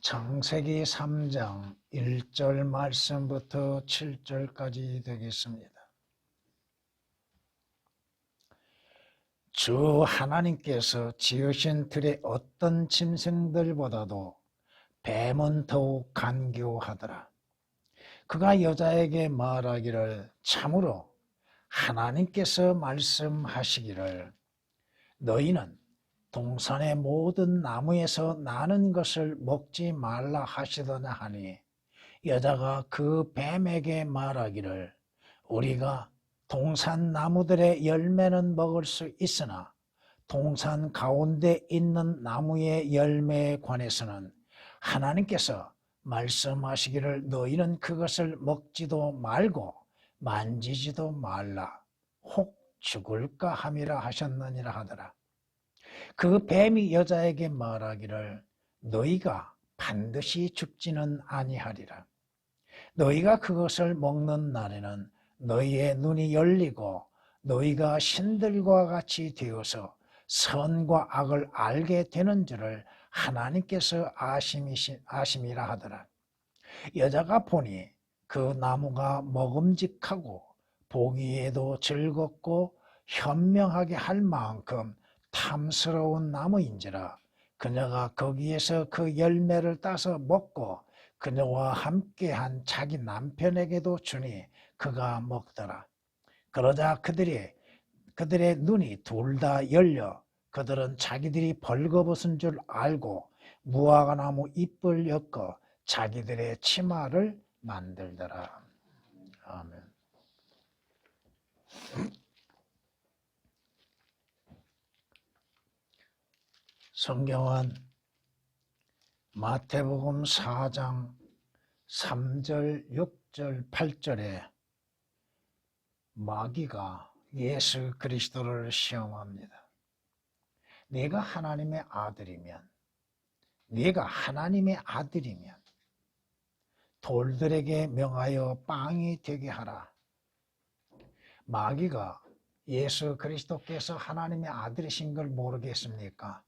창세기 3장 1절 말씀부터 7절까지 되겠습니다. 주 하나님께서 지으신 들의 어떤 짐승들보다도 뱀은 더욱 간교하더라. 그가 여자에게 말하기를, 참으로 하나님께서 말씀하시기를 너희는 동산의 모든 나무에서 나는 것을 먹지 말라 하시더냐 하니, 여자가 그 뱀에게 말하기를, 우리가 동산 나무들의 열매는 먹을 수 있으나 동산 가운데 있는 나무의 열매에 관해서는 하나님께서 말씀하시기를 너희는 그것을 먹지도 말고 만지지도 말라, 혹 죽을까 함이라 하셨느니라 하더라. 그 뱀이 여자에게 말하기를, 너희가 반드시 죽지는 아니하리라. 너희가 그것을 먹는 날에는 너희의 눈이 열리고 너희가 신들과 같이 되어서 선과 악을 알게 되는 줄을 하나님께서 아심이라 하더라. 여자가 보니 그 나무가 먹음직하고 보기에도 즐겁고 현명하게 할 만큼 탐스러운 나무인지라 그녀가 거기에서 그 열매를 따서 먹고 그녀와 함께한 자기 남편에게도 주니 그가 먹더라. 그러자 그들의 눈이 둘 다 열려 그들은 자기들이 벌거벗은 줄 알고 무화과나무 잎을 엮어 자기들의 치마를 만들더라. 아멘. 성경은 마태복음 4장 3절, 6절, 8절에 마귀가 예수 그리스도를 시험합니다. 네가 하나님의 아들이면 돌들에게 명하여 빵이 되게 하라. 마귀가 예수 그리스도께서 하나님의 아들이신 걸 모르겠습니까?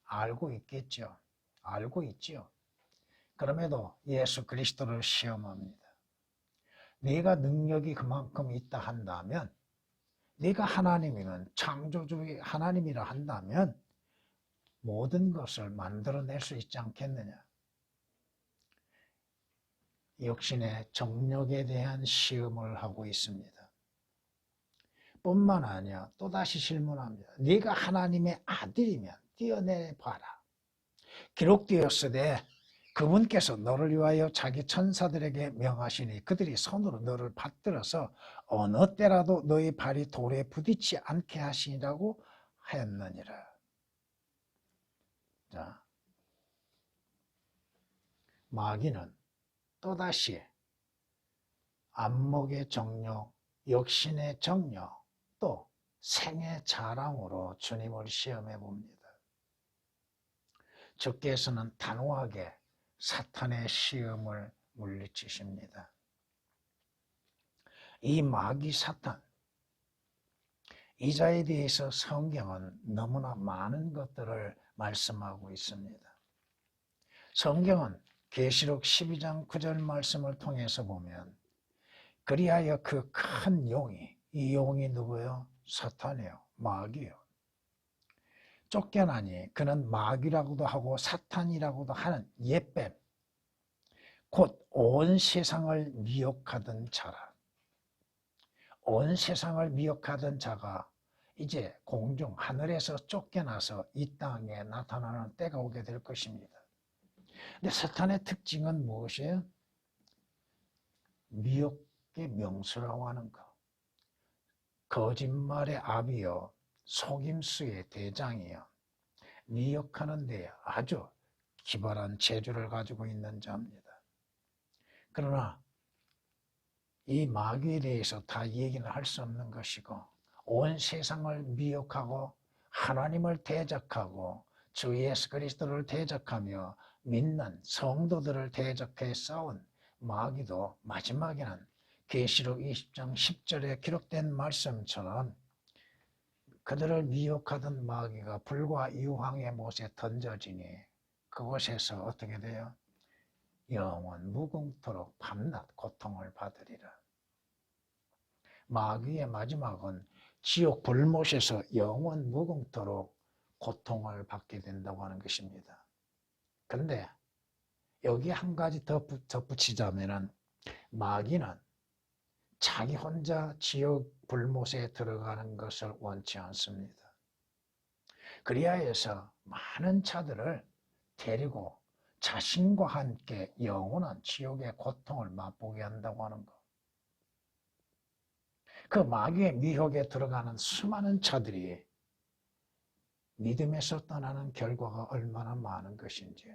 알고 있겠죠. 알고 있죠. 그럼에도 예수 그리스도를 시험합니다. 네가 능력이 그만큼 있다 한다면, 네가 하나님이면, 창조주의 하나님이라 한다면 모든 것을 만들어낼 수 있지 않겠느냐. 육신의 정력에 대한 시험을 하고 있습니다. 뿐만 아니라 또다시 질문합니다. 네가 하나님의 아들이면 뛰어내봐라. 기록되었으되 그분께서 너를 위하여 자기 천사들에게 명하시니 그들이 손으로 너를 받들어서 어느 때라도 너의 발이 돌에 부딪히지 않게 하시니라고 하였느니라. 자, 마귀는 또다시 안목의 정욕, 육신의 정욕, 또 생의 자랑으로 주님을 시험해 봅니다. 주께서는 단호하게 사탄의 시험을 물리치십니다. 이 마귀 사탄, 이 자에 대해서 성경은 너무나 많은 것들을 말씀하고 있습니다. 성경은 계시록 12장 9절 말씀을 통해서 보면, 그리하여 그 큰 용이, 이 용이 누구요? 사탄이요, 마귀요. 쫓겨나니 그는 마귀라고도 하고 사탄이라고도 하는 옛뱀, 곧 온 세상을 미혹하던 자라. 온 세상을 미혹하던 자가 이제 공중 하늘에서 쫓겨나서 이 땅에 나타나는 때가 오게 될 것입니다. 근데 사탄의 특징은 무엇이에요? 미혹의 명수라고 하는 것, 거짓말의 아비요, 속임수의 대장이요, 미혹하는 데 아주 기발한 재주를 가지고 있는 자입니다. 그러나 이 마귀에 대해서 다 얘기는 할 수 없는 것이고, 온 세상을 미혹하고 하나님을 대적하고 주 예수 그리스도를 대적하며 믿는 성도들을 대적해 싸운 마귀도 마지막에는 계시록 20장 10절에 기록된 말씀처럼 그들을 미혹하던 마귀가 불과 유황의 못에 던져지니 그곳에서 어떻게 돼요? 영원 무궁토록 밤낮 고통을 받으리라. 마귀의 마지막은 지옥 불못에서 영원 무궁토록 고통을 받게 된다고 하는 것입니다. 그런데 여기 한 가지 더 덧붙이자면 마귀는 자기 혼자 지옥 불못에 들어가는 것을 원치 않습니다. 그리하여서 많은 자들을 데리고 자신과 함께 영원한 지옥의 고통을 맛보게 한다고 하는 것. 그 마귀의 미혹에 들어가는 수많은 자들이 믿음에서 떠나는 결과가 얼마나 많은 것인지.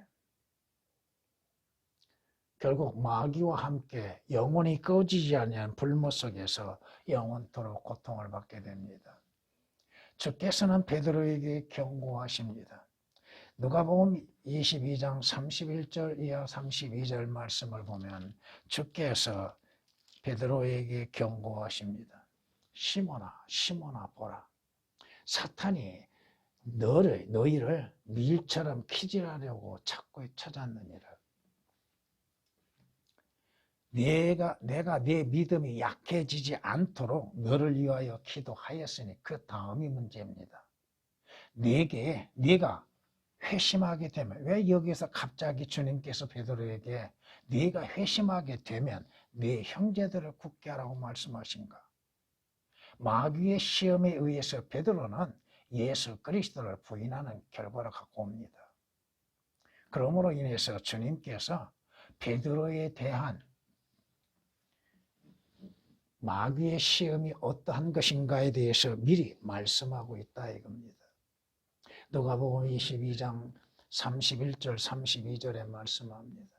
결국 마귀와 함께 영원히 꺼지지 않는 불못 속에서 영원토록 고통을 받게 됩니다. 주께서는 베드로에게 경고하십니다. 누가복음 22장 31절 이하 32절 말씀을 보면 주께서 베드로에게 경고하십니다. 시몬아 보라. 사탄이 너희를 밀처럼 키질하려고 자꾸 찾았느니라. 내가 네 믿음이 약해지지 않도록 너를 위하여 기도하였으니 그 다음이 문제입니다. 네가 회심하게 되면, 왜 여기서 갑자기 주님께서 베드로에게 네가 회심하게 되면 네 형제들을 굳게 하라고 말씀하신가? 마귀의 시험에 의해서 베드로는 예수 그리스도를 부인하는 결과를 갖고 옵니다. 그러므로 인해서 주님께서 베드로에 대한 마귀의 시험이 어떠한 것인가에 대해서 미리 말씀하고 있다 이겁니다. 누가복음 22장 31절 32절에 말씀합니다.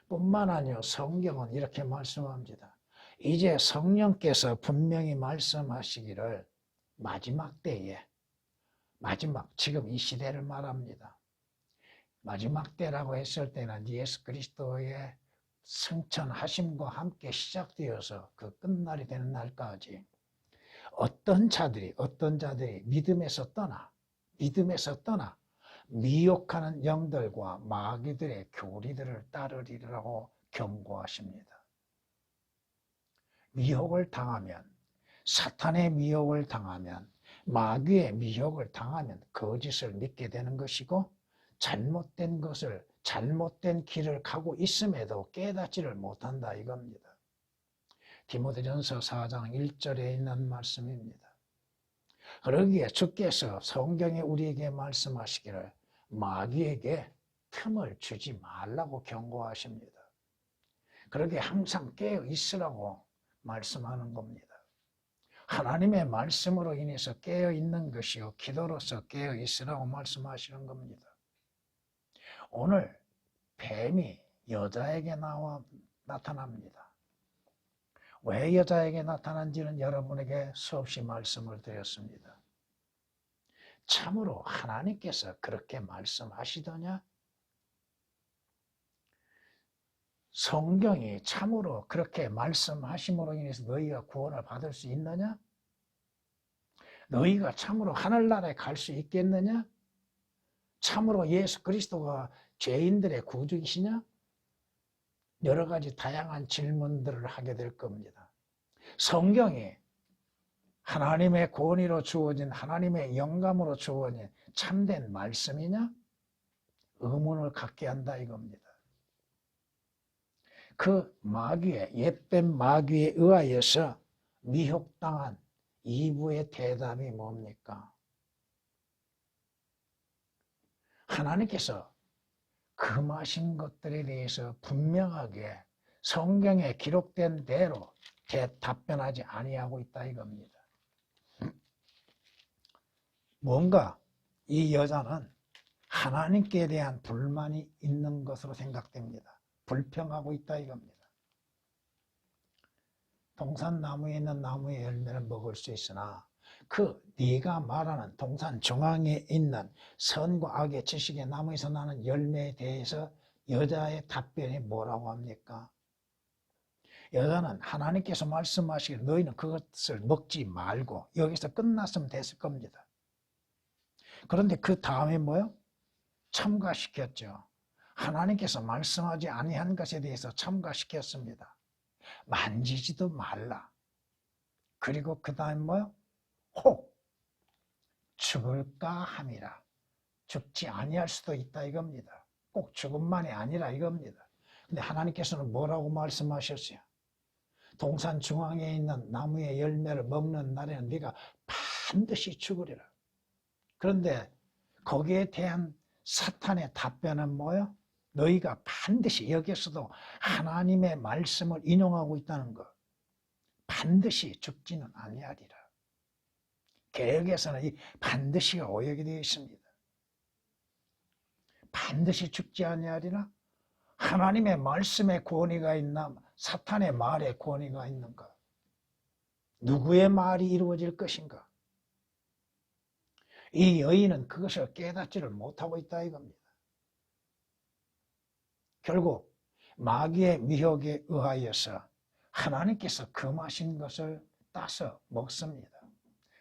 뿐만 아니요 성경은 이렇게 말씀합니다. 이제 성령께서 분명히 말씀하시기를 마지막 때에, 지금 이 시대를 말합니다. 마지막 때라고 했을 때는 예수 그리스도의 승천하심과 함께 시작되어서 그 끝날이 되는 날까지 어떤 자들이 믿음에서 떠나 미혹하는 영들과 마귀들의 교리들을 따르리라고 경고하십니다. 미혹을 당하면, 사탄의 미혹을 당하면, 마귀의 미혹을 당하면 거짓을 믿게 되는 것이고 잘못된 길을 가고 있음에도 깨닫지를 못한다 이겁니다. 디모데전서 4장 1절에 있는 말씀입니다. 그러기에 주께서 성경에 우리에게 말씀하시기를 마귀에게 틈을 주지 말라고 경고하십니다. 그러기에 항상 깨어 있으라고 말씀하는 겁니다. 하나님의 말씀으로 인해서 깨어 있는 것이요 기도로서 깨어 있으라고 말씀하시는 겁니다. 오늘 뱀이 여자에게 나타납니다. 왜 여자에게 나타난지는 여러분에게 수없이 말씀을 드렸습니다. 참으로 하나님께서 그렇게 말씀하시더냐? 성경이 참으로 그렇게 말씀하심으로 인해서 너희가 구원을 받을 수 있느냐? 너희가 참으로 하늘나라에 갈 수 있겠느냐? 참으로 예수 그리스도가 죄인들의 구주이시냐? 여러 가지 다양한 질문들을 하게 될 겁니다. 성경이 하나님의 권위로 주어진, 하나님의 영감으로 주어진 참된 말씀이냐? 의문을 갖게 한다 이겁니다. 그 마귀의, 옛뱀 마귀에 의하여서 미혹당한 이브의 대답이 뭡니까? 하나님께서 금하신 것들에 대해서 분명하게 성경에 기록된 대로 답변하지 아니하고 있다 이겁니다. 뭔가 이 여자는 하나님께 대한 불만이 있는 것으로 생각됩니다. 불평하고 있다 이겁니다. 동산나무에 있는 나무의 열매를 먹을 수 있으나 네가 말하는 동산 중앙에 있는 선과 악의 지식의 나무에서 나는 열매에 대해서 여자의 답변이 뭐라고 합니까? 여자는 하나님께서 말씀하시기를 너희는 그것을 먹지 말고 여기서 끝났으면 됐을 겁니다. 그런데 그 다음에 뭐요? 첨가시켰죠. 하나님께서 말씀하지 아니한 것에 대해서 첨가시켰습니다. 만지지도 말라. 그리고 그 다음 뭐요? 혹 죽을까 함이라. 죽지 아니할 수도 있다 이겁니다. 꼭 죽음만이 아니라 이겁니다. 근데 하나님께서는 뭐라고 말씀하셨어요? 동산 중앙에 있는 나무의 열매를 먹는 날에는 네가 반드시 죽으리라. 그런데 거기에 대한 사탄의 답변은 뭐예요? 너희가 반드시, 여기에서도 하나님의 말씀을 인용하고 있다는 것. 반드시 죽지는 아니하리라. 개역에서는 이 반드시가 오역이 되어 있습니다. 반드시 죽지 아니하리라? 하나님의 말씀에 권위가 있나 사탄의 말에 권위가 있는가? 누구의 말이 이루어질 것인가? 이 여인은 그것을 깨닫지를 못하고 있다 이겁니다. 결국 마귀의 미혹에 의하여서 하나님께서 금하신 것을 따서 먹습니다.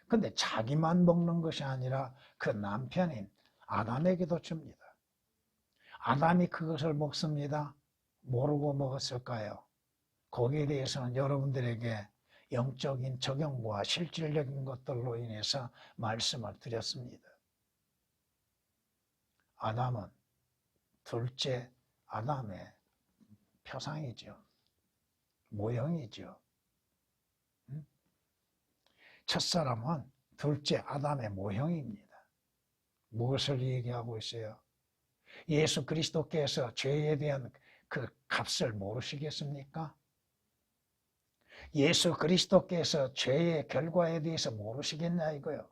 근데 자기만 먹는 것이 아니라 그 남편인 아담에게도 줍니다. 아담이 그것을 먹습니다. 모르고 먹었을까요? 거기에 대해서는 여러분들에게 영적인 적용과 실질적인 것들로 인해서 말씀을 드렸습니다. 아담은 둘째 아담의 표상이죠. 모형이죠. 첫사람은 둘째 아담의 모형입니다. 무엇을 얘기하고 있어요? 예수 그리스도께서 죄에 대한 그 값을 모르시겠습니까? 예수 그리스도께서 죄의 결과에 대해서 모르시겠냐 이거요.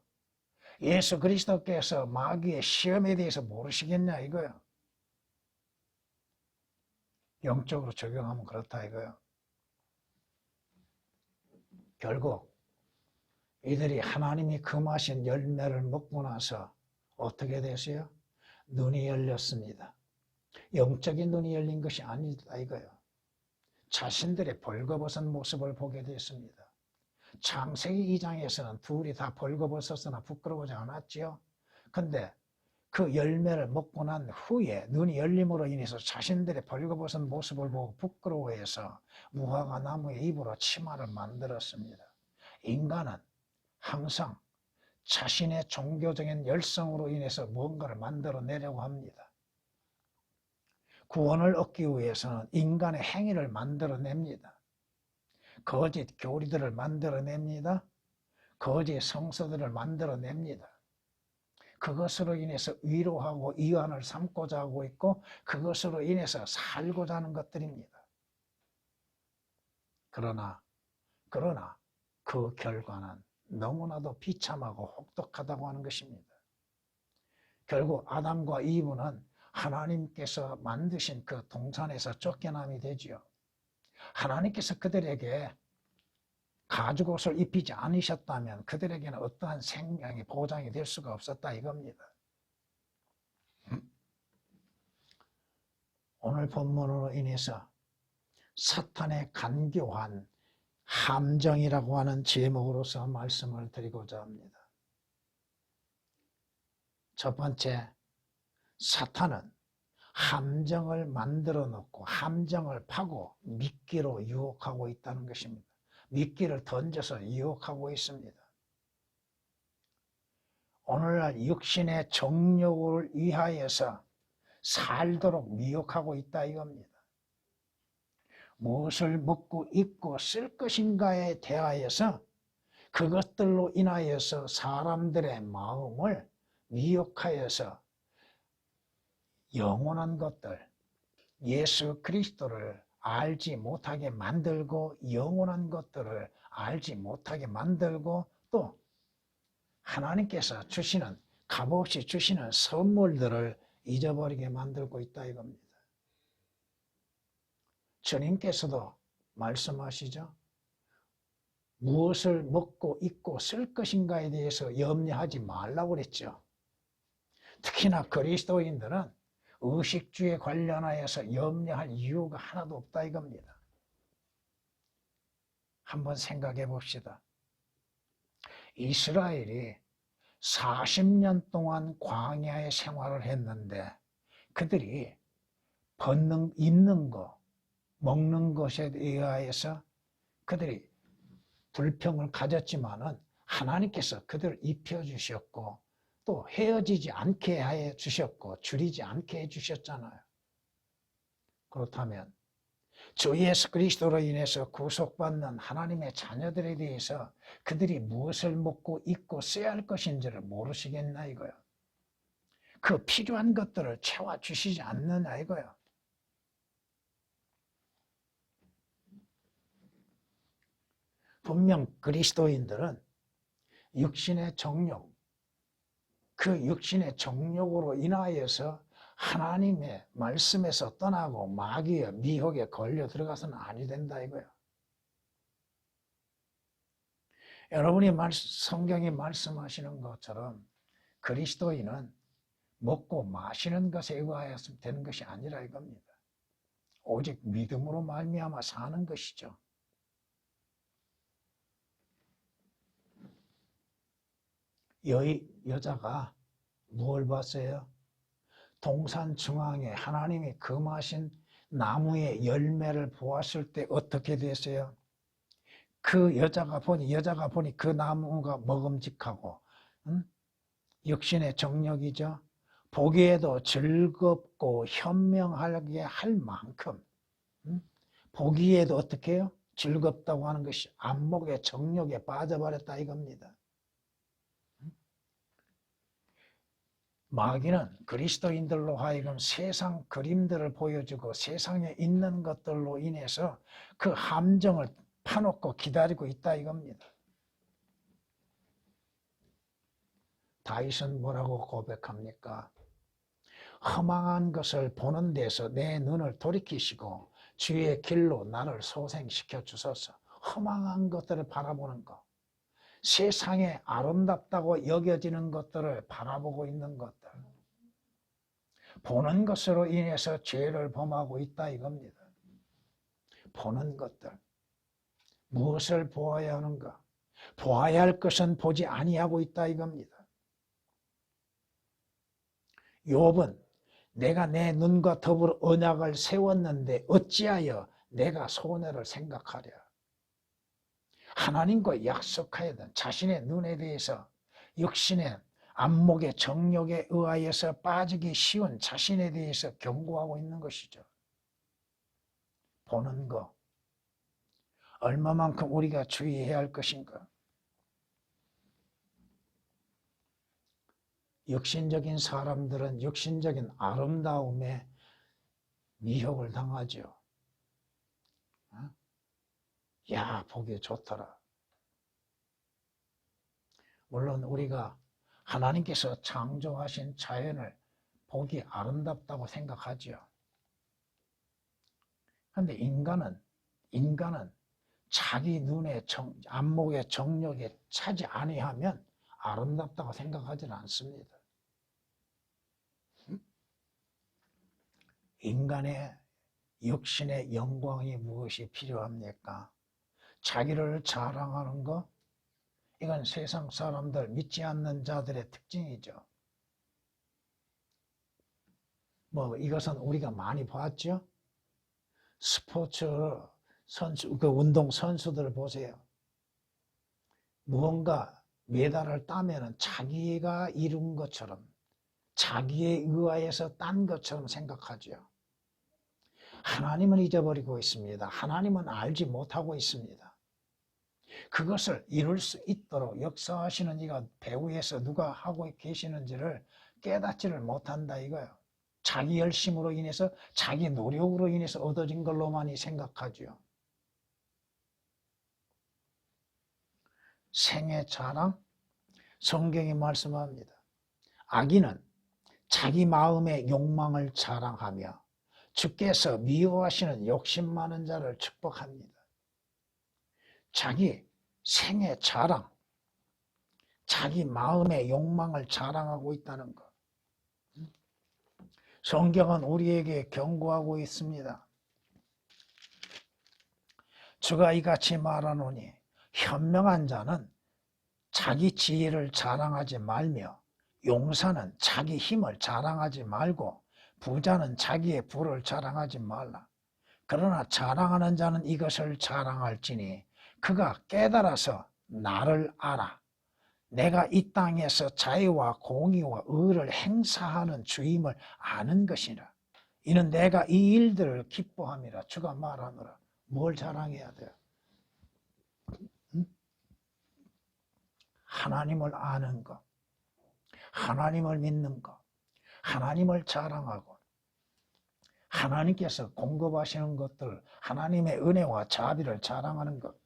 예수 그리스도께서 마귀의 시험에 대해서 모르시겠냐 이거요. 영적으로 적용하면 그렇다 이거요. 결국 이들이 하나님이 금하신 열매를 먹고 나서 어떻게 됐어요? 눈이 열렸습니다. 영적인 눈이 열린 것이 아니다 이거요. 자신들의 벌거벗은 모습을 보게 됐습니다. 창세기 2장에서는 둘이 다 벌거벗었으나 부끄러워하지 않았지요. 근데 그 열매를 먹고 난 후에 눈이 열림으로 인해서 자신들의 벌거벗은 모습을 보고 부끄러워해서 무화과 나무의 잎으로 치마를 만들었습니다. 인간은 항상 자신의 종교적인 열성으로 인해서 무언가를 만들어내려고 합니다. 구원을 얻기 위해서는 인간의 행위를 만들어냅니다. 거짓 교리들을 만들어냅니다. 거짓 성서들을 만들어냅니다. 그것으로 인해서 위로하고 이완을 삼고자 하고 있고 그것으로 인해서 살고자 하는 것들입니다. 그러나 그 결과는 너무나도 비참하고 혹독하다고 하는 것입니다. 결국 아담과 이브는 하나님께서 만드신 그 동산에서 쫓겨남이 되지요. 하나님께서 그들에게 가죽옷을 입히지 않으셨다면 그들에게는 어떠한 생명이 보장이 될 수가 없었다 이겁니다. 오늘 본문으로 인해서 사탄의 간교한 함정이라고 하는 제목으로서 말씀을 드리고자 합니다. 첫 번째, 사탄은 함정을 만들어 놓고 함정을 파고 미끼로 유혹하고 있다는 것입니다. 미끼를 던져서 유혹하고 있습니다. 오늘날 육신의 정욕을 위하여서 살도록 미혹하고 있다 이겁니다. 무엇을 먹고 입고 쓸 것인가에 대하여서 그것들로 인하여서 사람들의 마음을 미혹하여서 영원한 것들, 예수 그리스도를 알지 못하게 만들고 영원한 것들을 알지 못하게 만들고 또 하나님께서 주시는 값없이 주시는 선물들을 잊어버리게 만들고 있다 이겁니다. 주님께서도 말씀하시죠. 무엇을 먹고 입고 쓸 것인가에 대해서 염려하지 말라고 그랬죠. 특히나 그리스도인들은 의식주에 관련하여서 염려할 이유가 하나도 없다 이겁니다. 한번 생각해 봅시다. 이스라엘이 40년 동안 광야의 생활을 했는데 그들이 입는 거, 먹는 것에 의하여서 그들이 불평을 가졌지만은 하나님께서 그들을 입혀주셨고 또 헤어지지 않게 해 주셨고 줄이지 않게 해 주셨잖아요. 그렇다면 주 예수 그리스도로 인해서 구속받는 하나님의 자녀들에 대해서 그들이 무엇을 먹고 입고 써야 할 것인지를 모르시겠나 이거요. 그 필요한 것들을 채워주시지 않느냐 이거요. 분명 그리스도인들은 육신의 정욕, 그 육신의 정욕으로 인하여서 하나님의 말씀에서 떠나고 마귀의 미혹에 걸려 들어가서는 아니 된다 이거예요. 여러분이 성경이 말씀하시는 것처럼 그리스도인은 먹고 마시는 것에 의하여서 되는 것이 아니라 이겁니다. 오직 믿음으로 말미암아 사는 것이죠. 여자가 무엇을 봤어요? 동산 중앙에 하나님이 금하신 나무의 열매를 보았을 때 어떻게 됐어요? 그 여자가 보니 그 나무가 먹음직하고 육신의 정욕이죠. 보기에도 즐겁고 현명하게 할 만큼 보기에도 어떻게 해요? 즐겁다고 하는 것이 안목의 정욕에 빠져버렸다 이겁니다. 마귀는 그리스도인들로 하여금 세상 그림들을 보여주고 세상에 있는 것들로 인해서 그 함정을 파놓고 기다리고 있다 이겁니다. 다윗은 뭐라고 고백합니까? 허망한 것을 보는 데서 내 눈을 돌이키시고 주의 길로 나를 소생시켜 주소서. 허망한 것들을 바라보는 것, 세상에 아름답다고 여겨지는 것들을 바라보고 있는 것들, 보는 것으로 인해서 죄를 범하고 있다 이겁니다. 보는 것들, 무엇을 보아야 하는가? 보아야 할 것은 보지 아니하고 있다 이겁니다. 욥은 내가 내 눈과 더불어 언약을 세웠는데 어찌하여 내가 손해를 생각하랴. 하나님과 약속하여든 자신의 눈에 대해서 육신의 안목의 정욕에 의하여서 빠지기 쉬운 자신에 대해서 경고하고 있는 것이죠. 보는 것, 얼마만큼 우리가 주의해야 할 것인가? 육신적인 사람들은 육신적인 아름다움에 미혹을 당하죠. 야, 보기 좋더라. 물론 우리가 하나님께서 창조하신 자연을 보기 아름답다고 생각하죠. 그런데 인간은 자기 눈의 안목의 정욕에 차지 아니하면 아름답다고 생각하지는 않습니다. 인간의 육신의 영광이 무엇이 필요합니까? 자기를 자랑하는 것, 이건 세상 사람들, 믿지 않는 자들의 특징이죠. 이것은 우리가 많이 봤죠? 스포츠 선수, 운동 선수들을 보세요. 무언가 메달을 따면은 자기가 이룬 것처럼, 자기에 의하여서 딴 것처럼 생각하죠. 하나님은 잊어버리고 있습니다. 하나님은 알지 못하고 있습니다. 그것을 이룰 수 있도록 역사하시는 이가 배후에서 누가 하고 계시는지를 깨닫지를 못한다 이거예요. 자기 열심으로 인해서 자기 노력으로 인해서 얻어진 걸로만이 생각하죠. 생애 자랑, 성경이 말씀합니다. 악인은 자기 마음의 욕망을 자랑하며 주께서 미워하시는 욕심 많은 자를 축복합니다. 자기 생애 자랑, 자기 마음의 욕망을 자랑하고 있다는 것. 성경은 우리에게 경고하고 있습니다. 주가 이같이 말하노니 현명한 자는 자기 지혜를 자랑하지 말며 용사는 자기 힘을 자랑하지 말고 부자는 자기의 부를 자랑하지 말라. 그러나 자랑하는 자는 이것을 자랑할지니 그가 깨달아서 나를 알아. 내가 이 땅에서 자유와 공의와 의를 행사하는 주임을 아는 것이라. 이는 내가 이 일들을 기뻐함이라. 주가 말하노라. 뭘 자랑해야 돼요? 하나님을 아는 것, 하나님을 믿는 것, 하나님을 자랑하고 하나님께서 공급하시는 것들, 하나님의 은혜와 자비를 자랑하는 것.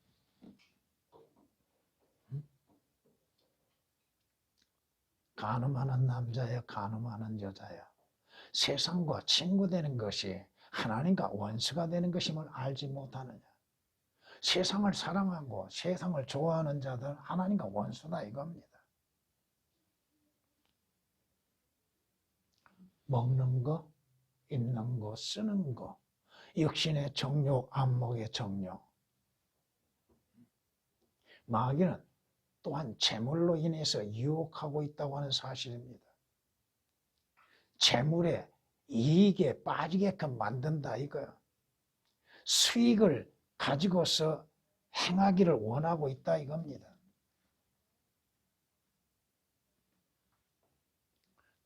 간음하는 남자야, 간음하는 여자야. 세상과 친구 되는 것이 하나님과 원수가 되는 것임을 알지 못하느냐. 세상을 사랑하고 세상을 좋아하는 자들 하나님과 원수다 이겁니다. 먹는 거, 입는 거, 쓰는 거, 육신의 정욕, 안목의 정욕. 마귀는 또한 재물로 인해서 유혹하고 있다고 하는 사실입니다. 재물에 이익에 빠지게끔 만든다 이거야. 수익을 가지고서 행하기를 원하고 있다 이겁니다.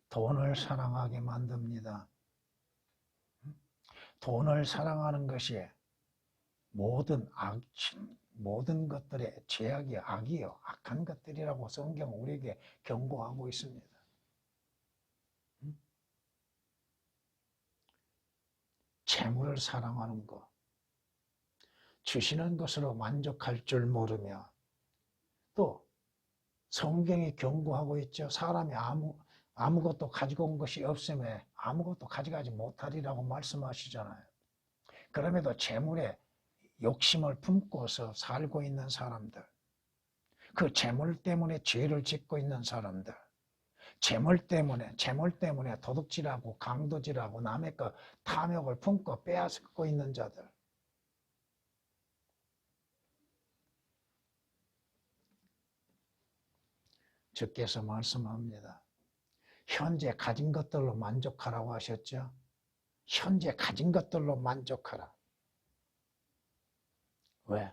돈을 사랑하게 만듭니다. 돈을 사랑하는 것이 모든 것들의 죄악이 악이요, 악한 것들이라고 성경 우리에게 경고하고 있습니다. 재물을 사랑하는 것, 주시는 것으로 만족할 줄 모르며 또 성경이 경고하고 있죠. 사람이 아무것도 가지고 온 것이 없음에 아무것도 가져가지 못하리라고 말씀하시잖아요. 그럼에도 재물에 욕심을 품고서 살고 있는 사람들, 그 재물 때문에 죄를 짓고 있는 사람들, 재물 때문에 도둑질하고 강도질하고 남의 거 탐욕을 품고 빼앗고 있는 자들, 주께서 말씀합니다. 현재 가진 것들로 만족하라고 하셨죠. 현재 가진 것들로 만족하라. 왜?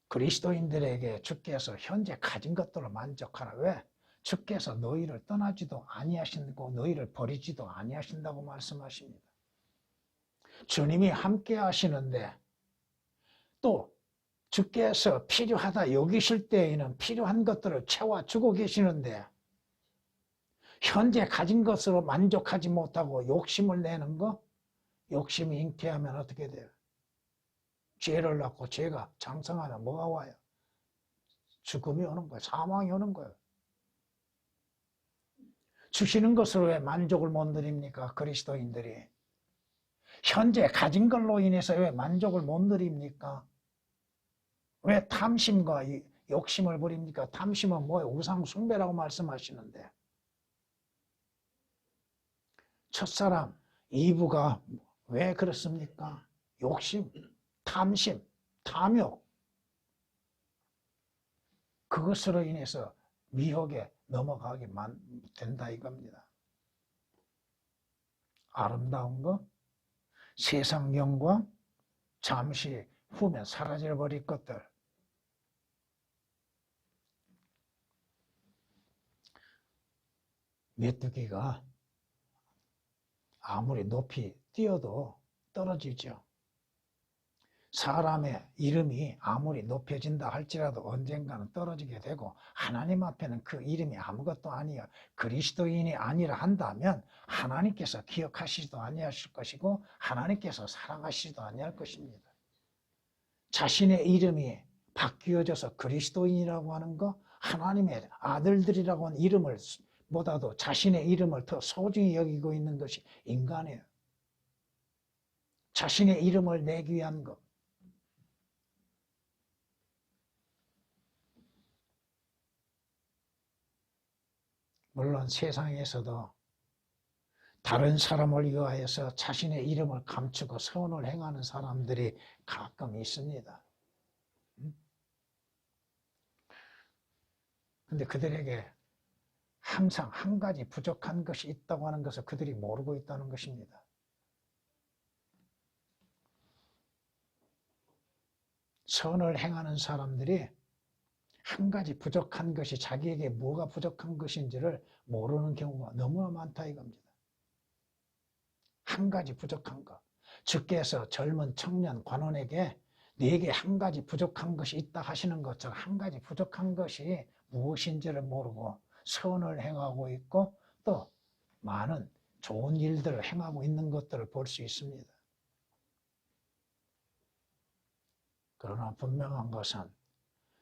그리스도인들에게 주께서 현재 가진 것들로 만족하라. 왜? 주께서 너희를 떠나지도 아니하시고 너희를 버리지도 아니하신다고 말씀하십니다. 주님이 함께 하시는데 또 주께서 필요하다 여기실 때에는 필요한 것들을 채워주고 계시는데 현재 가진 것으로 만족하지 못하고 욕심을 내는 거, 욕심이 잉태하면 어떻게 돼요? 죄를 낳고 죄가 장성하면 뭐가 와요? 죽음이 오는 거예요. 사망이 오는 거예요. 주시는 것으로 왜 만족을 못 누립니까? 그리스도인들이. 현재 가진 걸로 인해서 왜 만족을 못 누립니까? 왜 탐심과 욕심을 부립니까? 탐심은 뭐예요? 우상 숭배라고 말씀하시는데 첫사람 이브가 왜 그렇습니까? 욕심, 탐심, 탐욕, 그것으로 인해서 미혹에 넘어가게 된다 이겁니다. 아름다운 거, 세상 영광, 잠시 후면 사라져버릴 것들. 메뚜기가 아무리 높이 뛰어도 떨어지죠. 사람의 이름이 아무리 높여진다 할지라도 언젠가는 떨어지게 되고 하나님 앞에는 그 이름이 아무것도 아니에요. 그리스도인이 아니라 한다면 하나님께서 기억하시지도 아니하실 것이고 하나님께서 사랑하시지도 아니할 것입니다. 자신의 이름이 바뀌어져서 그리스도인이라고 하는 거, 하나님의 아들들이라고 하는 이름을 보다도 자신의 이름을 더 소중히 여기고 있는 것이 인간이에요. 자신의 이름을 내기 위한 것. 물론 세상에서도 다른 사람을 위하여서 자신의 이름을 감추고 선을 행하는 사람들이 가끔 있습니다. 근데 그들에게 항상 한 가지 부족한 것이 있다고 하는 것을 그들이 모르고 있다는 것입니다. 선을 행하는 사람들이 한 가지 부족한 것이 자기에게 뭐가 부족한 것인지를 모르는 경우가 너무나 많다 이겁니다. 한 가지 부족한 것. 주께서 젊은 청년 관원에게 네게 한 가지 부족한 것이 있다 하시는 것처럼 한 가지 부족한 것이 무엇인지를 모르고 선을 행하고 있고 또 많은 좋은 일들을 행하고 있는 것들을 볼 수 있습니다. 그러나 분명한 것은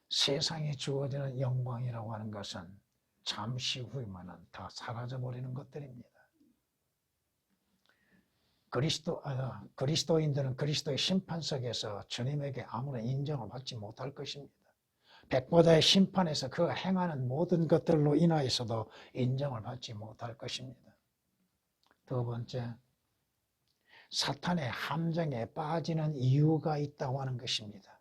세상에 주어지는 영광이라고 하는 것은 잠시 후에만은 다 사라져버리는 것들입니다. 그리스도인들은 그리스도의 심판석에서 주님에게 아무런 인정을 받지 못할 것입니다. 백보자의 심판에서 그가 행하는 모든 것들로 인하여서도 인정을 받지 못할 것입니다. 두 번째, 사탄의 함정에 빠지는 이유가 있다고 하는 것입니다.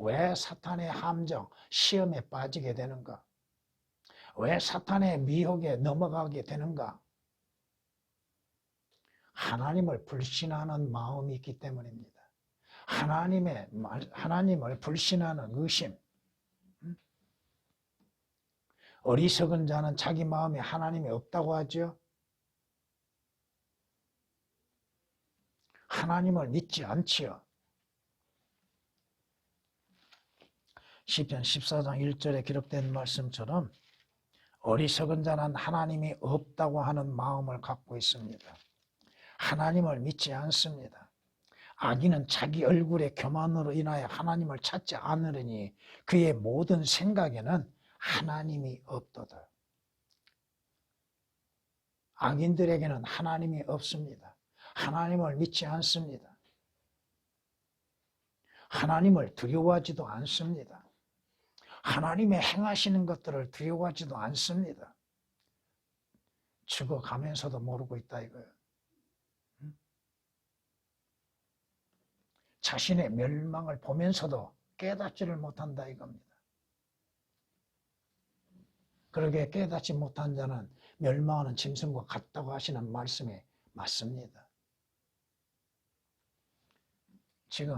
왜 사탄의 함정, 시험에 빠지게 되는가? 왜 사탄의 미혹에 넘어가게 되는가? 하나님을 불신하는 마음이 있기 때문입니다. 하나님을 불신하는 의심. 어리석은 자는 자기 마음에 하나님이 없다고 하죠. 하나님을 믿지 않지요. 시편 14장 1절에 기록된 말씀처럼 어리석은 자는 하나님이 없다고 하는 마음을 갖고 있습니다. 하나님을 믿지 않습니다. 악인은 자기 얼굴의 교만으로 인하여 하나님을 찾지 않으려니 그의 모든 생각에는 하나님이 없도다. 악인들에게는 하나님이 없습니다. 하나님을 믿지 않습니다. 하나님을 두려워하지도 않습니다. 하나님의 행하시는 것들을 두려워하지도 않습니다. 죽어가면서도 모르고 있다 이거예요. 자신의 멸망을 보면서도 깨닫지를 못한다 이겁니다. 그러게 깨닫지 못한 자는 멸망하는 짐승과 같다고 하시는 말씀이 맞습니다. 지금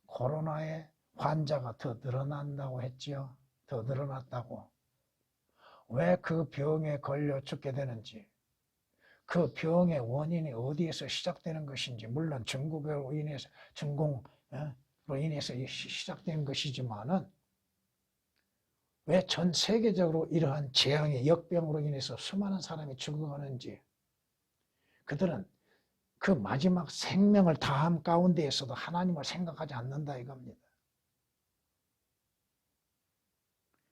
코로나의 환자가 더 늘어난다고 했지요. 더 늘어났다고. 왜 그 병에 걸려 죽게 되는지, 그 병의 원인이 어디에서 시작되는 것인지, 물론 중국으로 인해서 시작된 것이지만은 왜 전 세계적으로 이러한 재앙의 역병으로 인해서 수많은 사람이 죽어가는지, 그들은 그 마지막 생명을 다함 가운데에서도 하나님을 생각하지 않는다 이겁니다.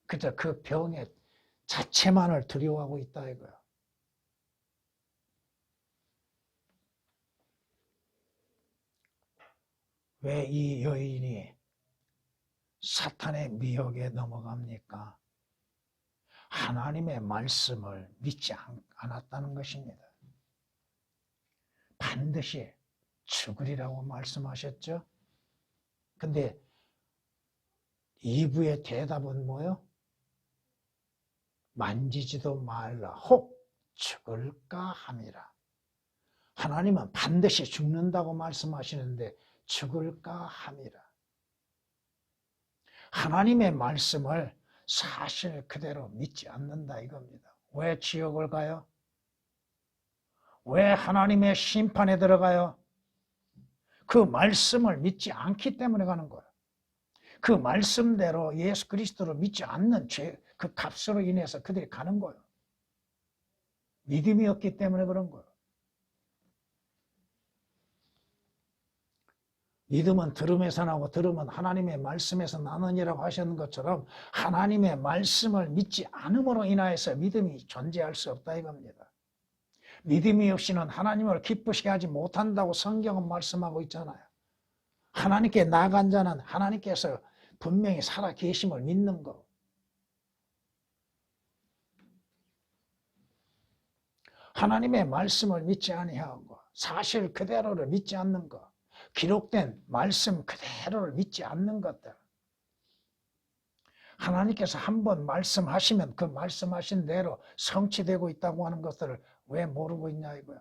그저 그 병의 자체만을 두려워하고 있다 이거야. 왜 이 여인이 사탄의 미혹에 넘어갑니까? 하나님의 말씀을 믿지 않았다는 것입니다. 반드시 죽으리라고 말씀하셨죠? 근데 2부의 대답은 뭐예요? 만지지도 말라 혹 죽을까 함이라. 하나님은 반드시 죽는다고 말씀하시는데 죽을까 함이라. 하나님의 말씀을 사실 그대로 믿지 않는다 이겁니다. 왜 지옥을 가요? 왜 하나님의 심판에 들어가요? 그 말씀을 믿지 않기 때문에 가는 거예요. 그 말씀대로 예수 그리스도를 믿지 않는 그 값으로 인해서 그들이 가는 거예요. 믿음이 없기 때문에 그런 거예요. 믿음은 들음에서 나고 들음은 하나님의 말씀에서 나느니라고 하셨는 것처럼 하나님의 말씀을 믿지 않음으로 인하여서 믿음이 존재할 수 없다 이겁니다. 믿음이 없이는 하나님을 기쁘시게 하지 못한다고 성경은 말씀하고 있잖아요. 하나님께 나아간 자는 하나님께서 분명히 살아 계심을 믿는 거. 하나님의 말씀을 믿지 아니하고 사실 그대로를 믿지 않는 것. 기록된 말씀 그대로를 믿지 않는 것들. 하나님께서 한번 말씀하시면 그 말씀하신 대로 성취되고 있다고 하는 것들을 왜 모르고 있냐 이거야.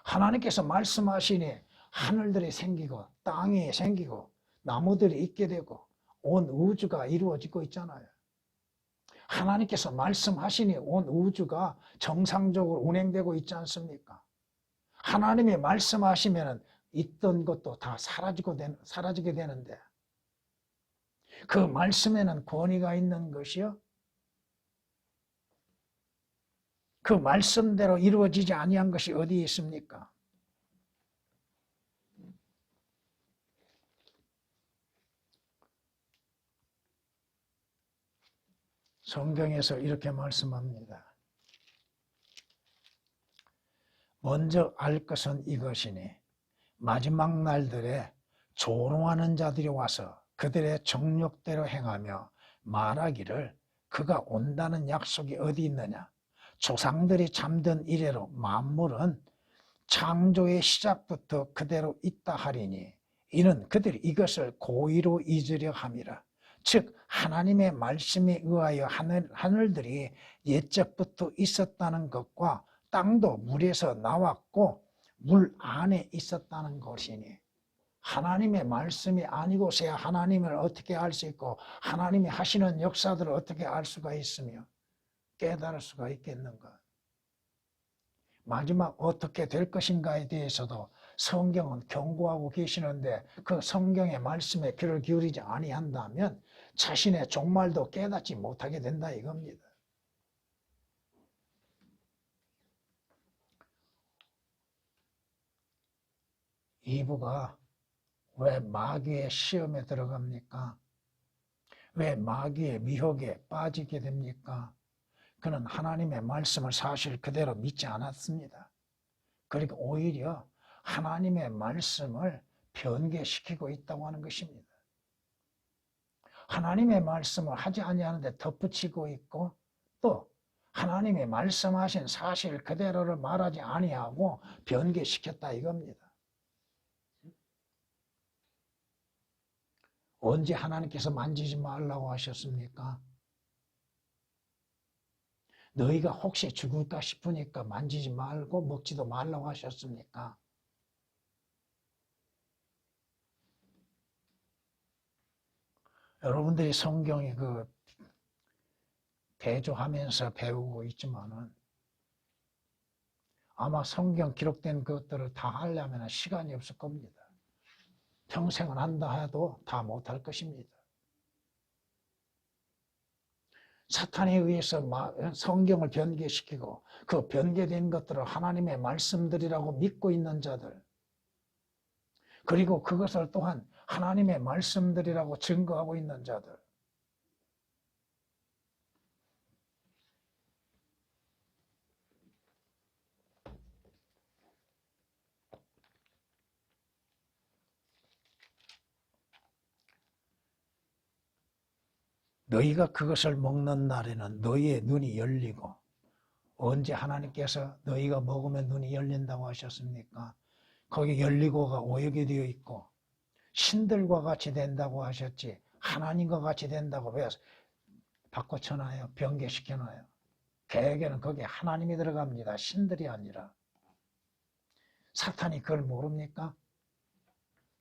하나님께서 말씀하시니 하늘들이 생기고 땅이 생기고 나무들이 있게 되고 온 우주가 이루어지고 있잖아요. 하나님께서 말씀하시니 온 우주가 정상적으로 운행되고 있지 않습니까? 하나님이 말씀하시면 있던 것도 다 사라지게 되는데 그 말씀에는 권위가 있는 것이요. 그 말씀대로 이루어지지 아니한 것이 어디에 있습니까? 성경에서 이렇게 말씀합니다. 먼저 알 것은 이것이니 마지막 날들에 조롱하는 자들이 와서 그들의 정욕대로 행하며 말하기를 그가 온다는 약속이 어디 있느냐. 조상들이 잠든 이래로 만물은 창조의 시작부터 그대로 있다 하리니 이는 그들이 이것을 고의로 잊으려 함이라. 즉 하나님의 말씀에 의하여 하늘들이 옛적부터 있었다는 것과 땅도 물에서 나왔고 물 안에 있었다는 것이니 하나님의 말씀이 아니고서야 하나님을 어떻게 알 수 있고 하나님이 하시는 역사들을 어떻게 알 수가 있으며 깨달을 수가 있겠는가. 마지막 어떻게 될 것인가에 대해서도 성경은 경고하고 계시는데 그 성경의 말씀에 귀를 기울이지 아니한다면 자신의 종말도 깨닫지 못하게 된다 이겁니다. 이브가 왜 마귀의 시험에 들어갑니까? 왜 마귀의 미혹에 빠지게 됩니까? 그는 하나님의 말씀을 사실 그대로 믿지 않았습니다. 그리고 오히려 하나님의 말씀을 변개시키고 있다고 하는 것입니다. 하나님의 말씀을 하지 아니하는데 덧붙이고 있고 또 하나님의 말씀하신 사실 그대로를 말하지 아니하고 변개시켰다 이겁니다. 언제 하나님께서 만지지 말라고 하셨습니까? 너희가 혹시 죽을까 싶으니까 만지지 말고 먹지도 말라고 하셨습니까? 여러분들이 성경에 대조하면서 배우고 있지만은 아마 성경 기록된 것들을 다 하려면 시간이 없을 겁니다. 평생을 한다 해도 다 못할 것입니다. 사탄에 의해서 성경을 변개시키고 그 변개된 것들을 하나님의 말씀들이라고 믿고 있는 자들 그리고 그것을 또한 하나님의 말씀들이라고 증거하고 있는 자들 너희가 그것을 먹는 날에는 너희의 눈이 열리고 언제 하나님께서 너희가 먹으면 눈이 열린다고 하셨습니까? 거기 열리고가 오역이 되어 있고 신들과 같이 된다고 하셨지 하나님과 같이 된다고 왜 바꿔쳐놔요? 변개시켜놔요. 개에게는 거기에 하나님이 들어갑니다. 신들이 아니라. 사탄이 그걸 모릅니까?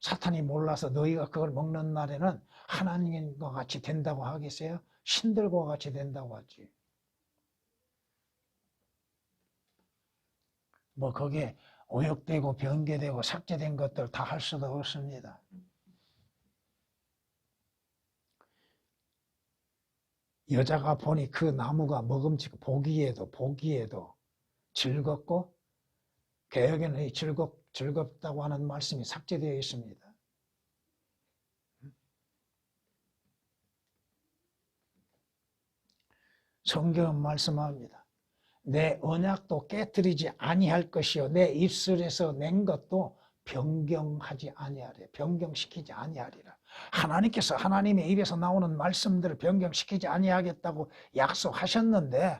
사탄이 몰라서 너희가 그걸 먹는 날에는 하나님과 같이 된다고 하겠어요? 신들과 같이 된다고 하지. 뭐 거기에 오역되고 변개되고 삭제된 것들 다 할 수도 없습니다. 여자가 보니 그 나무가 먹음직 보기에도 즐겁고 개혁에는 즐겁다고 하는 말씀이 삭제되어 있습니다. 성경은 말씀합니다. 내 언약도 깨뜨리지 아니할 것이요 내 입술에서 낸 것도 변경하지 아니하리라. 변경시키지 아니하리라. 하나님께서 하나님의 입에서 나오는 말씀들을 변경시키지 아니하겠다고 약속하셨는데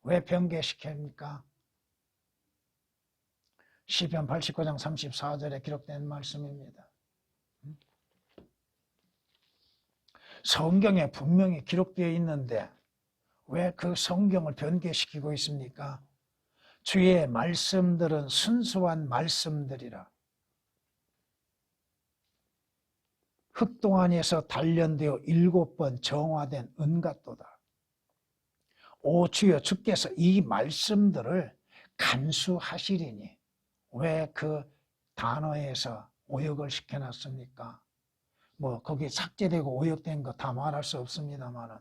왜 변개시킵니까? 시편 89장 34절에 기록된 말씀입니다. 성경에 분명히 기록되어 있는데 왜 그 성경을 변개시키고 있습니까? 주의 말씀들은 순수한 말씀들이라. 흑동안에서 단련되어 7번 정화된 은 같도다. 오 주여, 주께서 이 말씀들을 간수하시리니 왜 그 단어에서 오역을 시켜놨습니까? 뭐 거기 삭제되고 오역된 거 다 말할 수 없습니다만은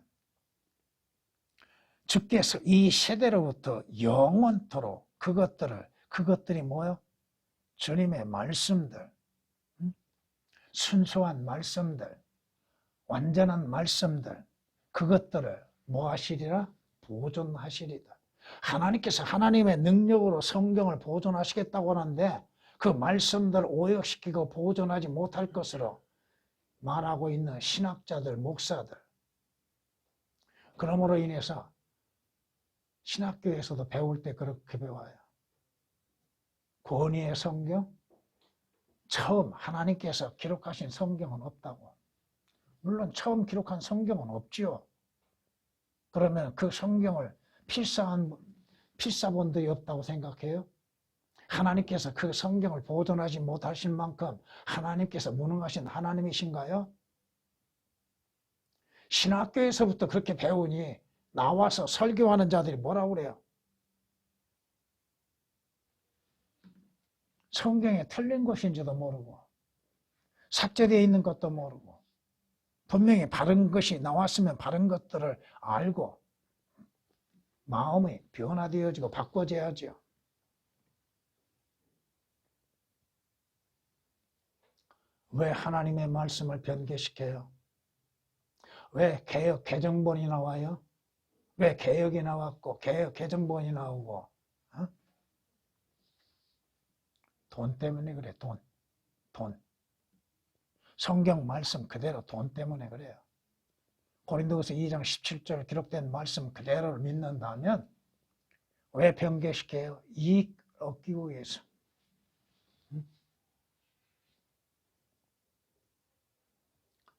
주께서 이 세대로부터 영원토록 그것들이 뭐요? 주님의 말씀들, 순수한 말씀들, 완전한 말씀들, 그것들을 뭐 하시리라? 보존하시리다. 하나님께서 하나님의 능력으로 성경을 보존하시겠다고 하는데 그 말씀들을 오역시키고 보존하지 못할 것으로 말하고 있는 신학자들, 목사들. 그러므로 인해서 신학교에서도 배울 때 그렇게 배워요. 권위의 성경, 처음 하나님께서 기록하신 성경은 없다고. 물론 처음 기록한 성경은 없지요. 그러면 그 성경을 필사본 들이 없다고 생각해요? 하나님께서 그 성경을 보존하지 못하신 만큼 하나님께서 무능하신 하나님이신가요? 신학교에서부터 그렇게 배우니 나와서 설교하는 자들이 뭐라고 그래요? 성경에 틀린 것인지도 모르고 삭제되어 있는 것도 모르고 분명히 바른 것이 나왔으면 바른 것들을 알고 마음이 변화되어지고 바꿔져야죠. 왜 하나님의 말씀을 변개시켜요? 왜 개역 개정본이 나와요? 왜 개역이 나왔고 개역 개정본이 나오고 돈 때문에 그래. 돈. 성경 말씀 그대로 돈 때문에 그래요. 고린도후서 2장 17절 기록된 말씀 그대로를 믿는다면 왜 변개시켜요? 이익 얻기 위해서.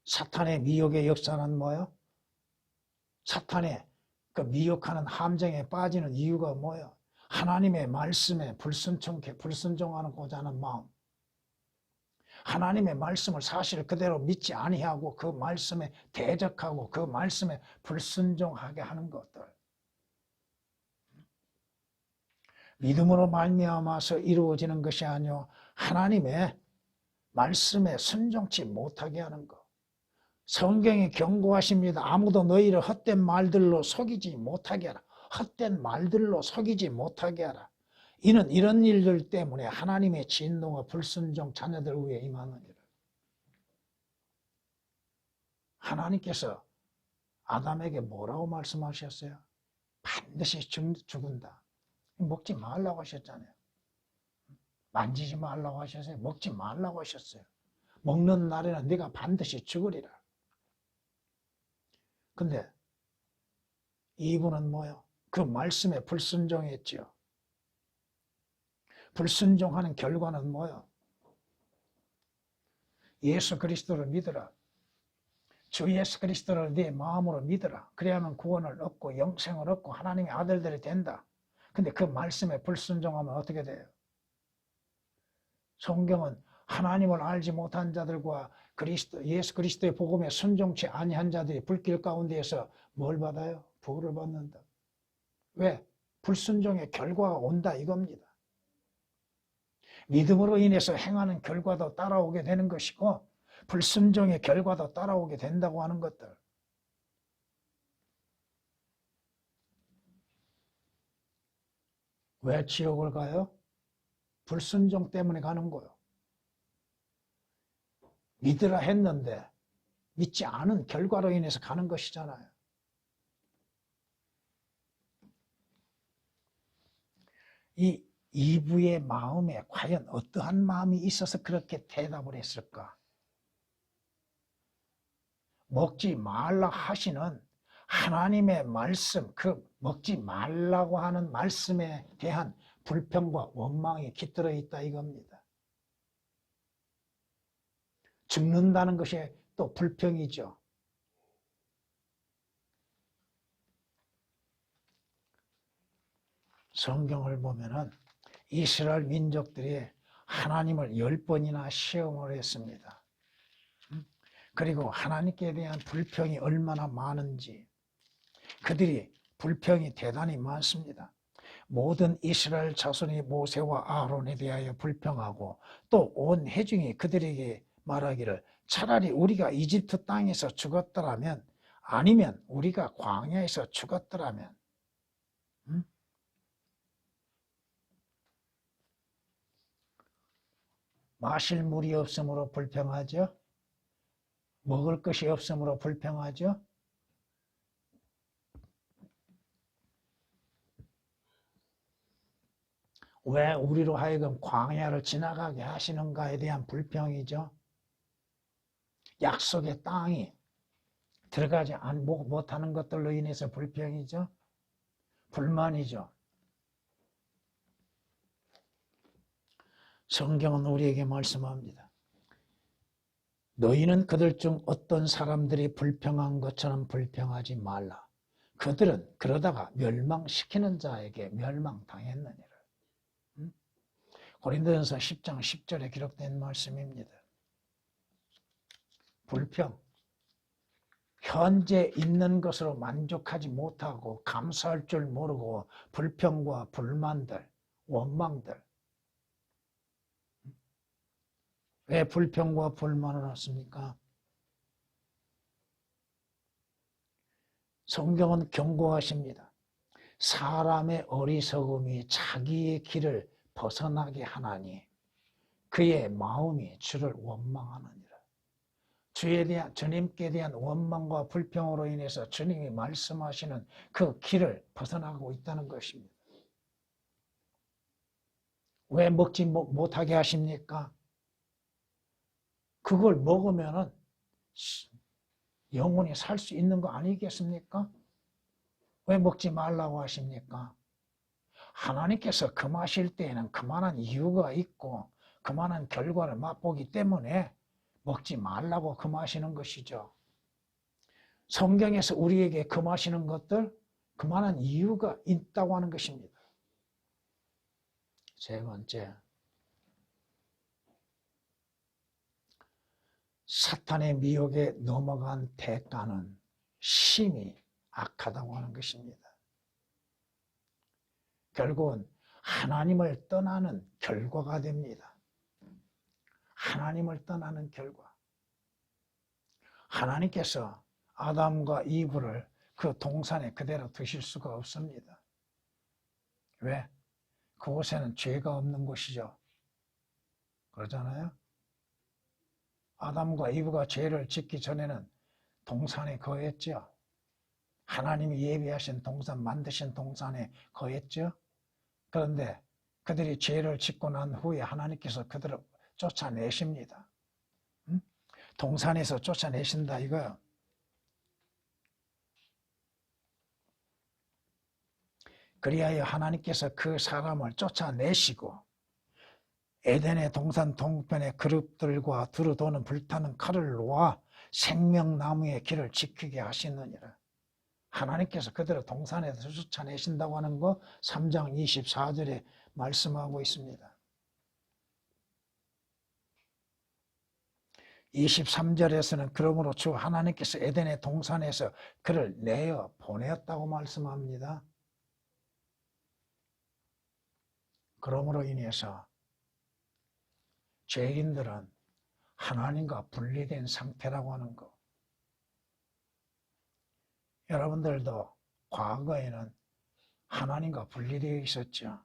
사탄의 미혹의 역사는 뭐예요? 사탄의 그 미혹하는 함정에 빠지는 이유가 뭐예요? 하나님의 말씀에 불순종하고자 하는 마음. 하나님의 말씀을 사실 그대로 믿지 아니하고 그 말씀에 대적하고 그 말씀에 불순종하게 하는 것들. 믿음으로 말미암아서 이루어지는 것이 아니요 하나님의 말씀에 순종치 못하게 하는 것. 성경이 경고하십니다. 아무도 너희를 헛된 말들로 속이지 못하게 하라. 헛된 말들로 속이지 못하게 하라. 이는 이런 일들 때문에 하나님의 진노가 불순종 자녀들 위에 임하느니라. 하나님께서 아담에게 뭐라고 말씀하셨어요? 반드시 죽은다. 먹지 말라고 하셨잖아요. 만지지 말라고 하셨어요. 먹지 말라고 하셨어요. 먹는 날에는 네가 반드시 죽으리라. 근데 이분은 뭐요? 그 말씀에 불순종했죠. 불순종하는 결과는 뭐요? 예수 그리스도를 믿으라. 주 예수 그리스도를 네 마음으로 믿으라. 그래야만 구원을 얻고 영생을 얻고 하나님의 아들들이 된다. 근데 그 말씀에 불순종하면 어떻게 돼요? 성경은 하나님을 알지 못한 자들과 예수 그리스도의 복음에 순종치 아니한 자들이 불길 가운데에서 뭘 받아요? 벌을 받는다. 왜? 불순종의 결과가 온다 이겁니다. 믿음으로 인해서 행하는 결과도 따라오게 되는 것이고 불순종의 결과도 따라오게 된다고 하는 것들. 왜 지옥을 가요? 불순종 때문에 가는 거예요. 믿으라 했는데 믿지 않은 결과로 인해서 가는 것이잖아요. 이 이브의 마음에 과연 어떠한 마음이 있어서 그렇게 대답을 했을까? 먹지 말라 하시는 하나님의 말씀, 그 먹지 말라고 하는 말씀에 대한 불평과 원망이 깃들어 있다 이겁니다. 죽는다는 것이 또 불평이죠. 성경을 보면은 이스라엘 민족들이 하나님을 10번이나 시험을 했습니다. 그리고 하나님께 대한 불평이 얼마나 많은지, 그들이 불평이 대단히 많습니다. 모든 이스라엘 자손이 모세와 아론에 대하여 불평하고 또 온 회중이 그들에게 말하기를 차라리 우리가 이집트 땅에서 죽었더라면, 아니면 우리가 광야에서 죽었더라면. 마실 물이 없으므로 불평하죠. 먹을 것이 없으므로 불평하죠. 왜 우리로 하여금 광야를 지나가게 하시는가에 대한 불평이죠. 약속의 땅이 들어가지 못하는 것들로 인해서 불평이죠. 불만이죠. 성경은 우리에게 말씀합니다. 너희는 그들 중 어떤 사람들이 불평한 것처럼 불평하지 말라. 그들은 그러다가 멸망시키는 자에게 멸망당했느니라. 고린도전서 10장 10절에 기록된 말씀입니다. 불평. 현재 있는 것으로 만족하지 못하고 감사할 줄 모르고 불평과 불만들, 원망들. 왜 불평과 불만을 했습니까? 성경은 경고하십니다. 사람의 어리석음이 자기의 길을 벗어나게 하나니 그의 마음이 주를 원망하느니라. 주님께 대한 원망과 불평으로 인해서 주님이 말씀하시는 그 길을 벗어나고 있다는 것입니다. 왜 먹지 못하게 하십니까? 그걸 먹으면 영원히 살 수 있는 거 아니겠습니까? 왜 먹지 말라고 하십니까? 하나님께서 금하실 때에는 그만한 이유가 있고 그만한 결과를 맛보기 때문에 먹지 말라고 금하시는 것이죠. 성경에서 우리에게 금하시는 것들, 그만한 이유가 있다고 하는 것입니다. 세 번째, 사탄의 미혹에 넘어간 대가는 심히 악하다고 하는 것입니다. 결국은 하나님을 떠나는 결과가 됩니다. 하나님을 떠나는 결과. 하나님께서 아담과 이브를 그 동산에 그대로 두실 수가 없습니다. 왜? 그곳에는 죄가 없는 곳이죠. 그러잖아요. 아담과 이브가 죄를 짓기 전에는 동산에 거했죠. 하나님이 예비하신 동산, 만드신 동산에 거했죠. 그런데 그들이 죄를 짓고 난 후에 하나님께서 그들을 쫓아내십니다. 동산에서 쫓아내신다 이거요. 그리하여 하나님께서 그 사람을 쫓아내시고 에덴의 동산 동편의 그룹들과 두루 도는 불타는 칼을 놓아 생명나무의 길을 지키게 하시느니라. 하나님께서 그들을 동산에서 쫓아내신다고 하는 거 3장 24절에 말씀하고 있습니다. 23절에서는 그러므로 주 하나님께서 에덴의 동산에서 그를 내어 보내었다고 말씀합니다. 그러므로 인해서 죄인들은 하나님과 분리된 상태라고 하는 것. 여러분들도 과거에는 하나님과 분리되어 있었죠.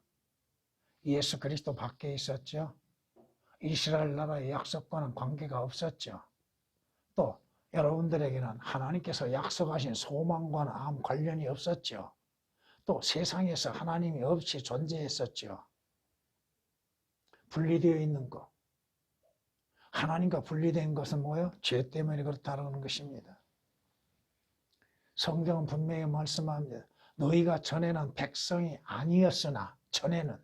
예수 그리스도 밖에 있었죠. 이스라엘 나라의 약속과는 관계가 없었죠. 또 여러분들에게는 하나님께서 약속하신 소망과는 아무 관련이 없었죠. 또 세상에서 하나님이 없이 존재했었죠. 분리되어 있는 것. 하나님과 분리된 것은 뭐예요? 죄 때문에 그렇다는 것입니다. 성경은 분명히 말씀합니다. 너희가 전에는 백성이 아니었으나, 전에는,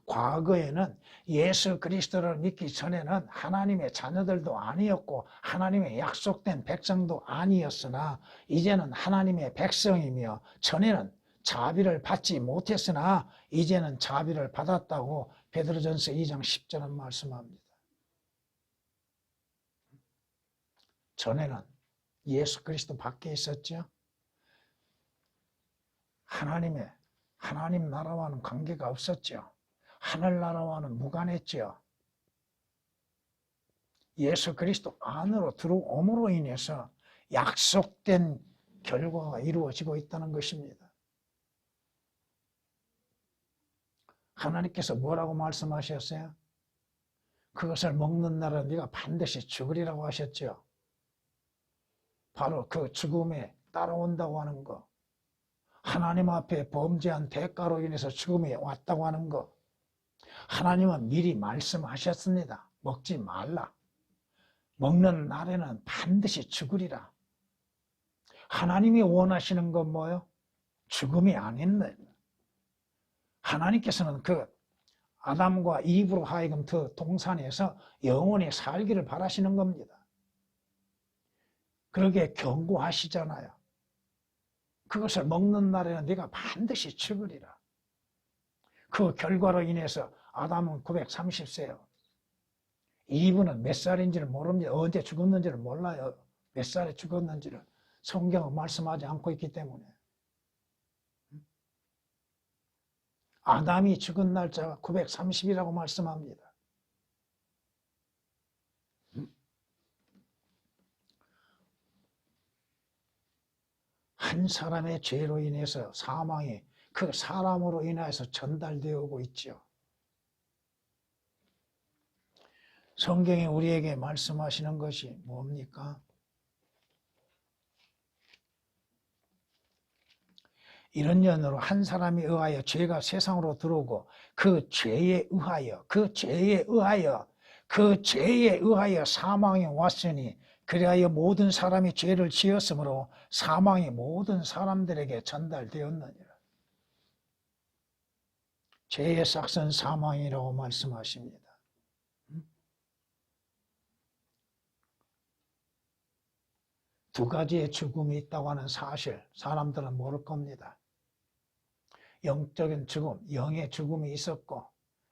과거에는 예수 그리스도를 믿기 전에는 하나님의 자녀들도 아니었고 하나님의 약속된 백성도 아니었으나 이제는 하나님의 백성이며 전에는 자비를 받지 못했으나 이제는 자비를 받았다고 베드로전서 2장 10절은 말씀합니다. 전에는 예수 그리스도 밖에 있었죠. 하나님 나라와는 관계가 없었죠. 하늘나라와는 무관했죠. 예수 그리스도 안으로 들어옴으로 인해서 약속된 결과가 이루어지고 있다는 것입니다. 하나님께서 뭐라고 말씀하셨어요? 그것을 먹는 날은 네가 반드시 죽으리라고 하셨죠. 바로 그 죽음에 따라온다고 하는 거, 하나님 앞에 범죄한 대가로 인해서 죽음이 왔다고 하는 거, 하나님은 미리 말씀하셨습니다. 먹지 말라. 먹는 날에는 반드시 죽으리라. 하나님이 원하시는 건 뭐예요? 죽음이 아닌데, 하나님께서는 그 아담과 이브로 하여금 그 동산에서 영원히 살기를 바라시는 겁니다. 그러게 경고하시잖아요. 그것을 먹는 날에는 네가 반드시 죽으리라. 그 결과로 인해서 아담은 930세요. 이브는 몇 살인지를 모릅니다. 언제 죽었는지를 몰라요. 몇 살에 죽었는지를 성경은 말씀하지 않고 있기 때문에. 아담이 죽은 날짜가 930이라고 말씀합니다. 한 사람의 죄로 인해서 사망이 그 사람으로 인해서 전달되어 오고 있죠. 성경이 우리에게 말씀하시는 것이 뭡니까? 이런 연으로 한 사람에 의하여 죄가 세상으로 들어오고 그 죄에 의하여 사망이 왔으니 그리하여 모든 사람이 죄를 지었으므로 사망이 모든 사람들에게 전달되었느니라. 죄의 삭은 사망이라고 말씀하십니다. 두 가지의 죽음이 있다고 하는 사실 사람들은 모를 겁니다. 영적인 죽음, 영의 죽음이 있었고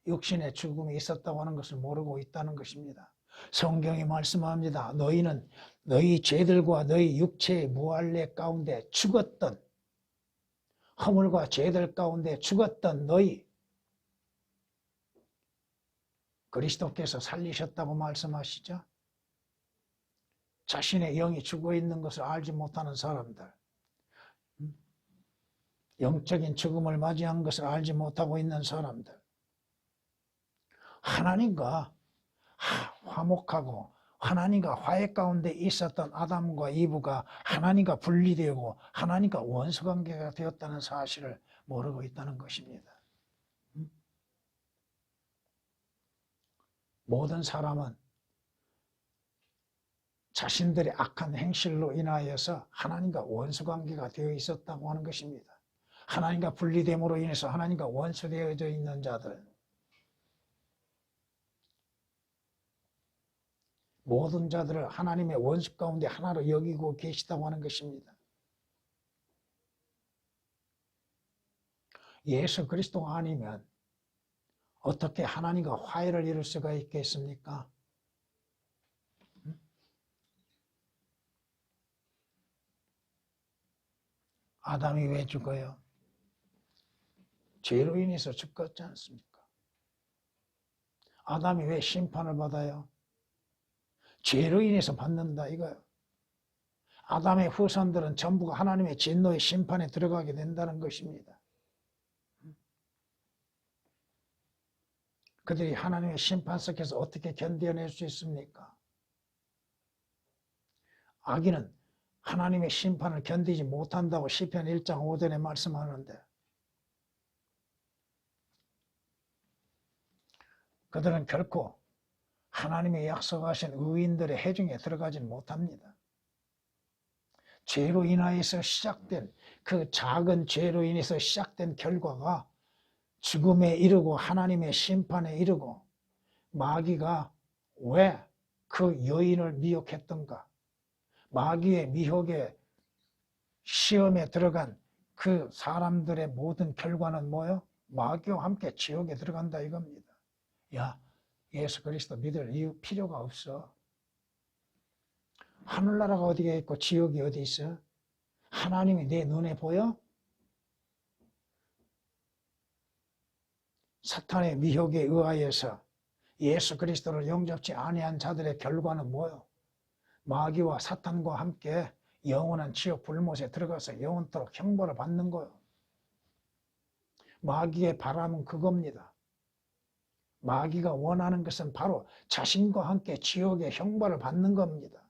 육신의 죽음이 있었다고 하는 것을 모르고 있다는 것입니다. 성경이 말씀합니다. 너희는 너희 죄들과 너희 육체의 무할례 가운데 죽었던, 허물과 죄들 가운데 죽었던 너희, 그리스도께서 살리셨다고 말씀하시죠. 자신의 영이 죽어 있는 것을 알지 못하는 사람들, 영적인 죽음을 맞이한 것을 알지 못하고 있는 사람들, 하나님과 화목하고 하나님과 화해 가운데 있었던 아담과 이브가 하나님과 분리되고 하나님과 원수관계가 되었다는 사실을 모르고 있다는 것입니다. 모든 사람은 자신들의 악한 행실로 인하여서 하나님과 원수관계가 되어 있었다고 하는 것입니다. 하나님과 분리됨으로 인해서 하나님과 원수되어져 있는 자들은 모든 자들을 하나님의 원수 가운데 하나로 여기고 계시다고 하는 것입니다. 예수 그리스도 아니면 어떻게 하나님과 화해를 이룰 수가 있겠습니까? 아담이 왜 죽어요? 죄로 인해서 죽었지 않습니까? 아담이 왜 심판을 받아요? 죄로 인해서 받는다 이거예요. 아담의 후손들은 전부가 하나님의 진노의 심판에 들어가게 된다는 것입니다. 그들이 하나님의 심판 속에서 어떻게 견뎌낼 수 있습니까? 악인은 하나님의 심판을 견디지 못한다고 시편 1장 5절에 말씀하는데 그들은 결코 하나님의 약속하신 의인들의 해중에 들어가지는 못합니다. 죄로 인하여서 시작된 그 작은 죄로 인해서 시작된 결과가 죽음에 이르고 하나님의 심판에 이르고 마귀가 왜 그 여인을 미혹했던가? 마귀의 미혹에 시험에 들어간 그 사람들의 모든 결과는 뭐예요? 마귀와 함께 지옥에 들어간다 이겁니다. 야, 예수 그리스도 믿을 이유 필요가 없어. 하늘나라가 어디에 있고 지옥이 어디 있어? 하나님이 내 눈에 보여? 사탄의 미혹에 의하여서 예수 그리스도를 영접치 아니한 자들의 결과는 뭐예요? 마귀와 사탄과 함께 영원한 지옥 불못에 들어가서 영원토록 형벌을 받는 거예요. 마귀의 바람은 그겁니다. 마귀가 원하는 것은 바로 자신과 함께 지옥의 형벌을 받는 겁니다.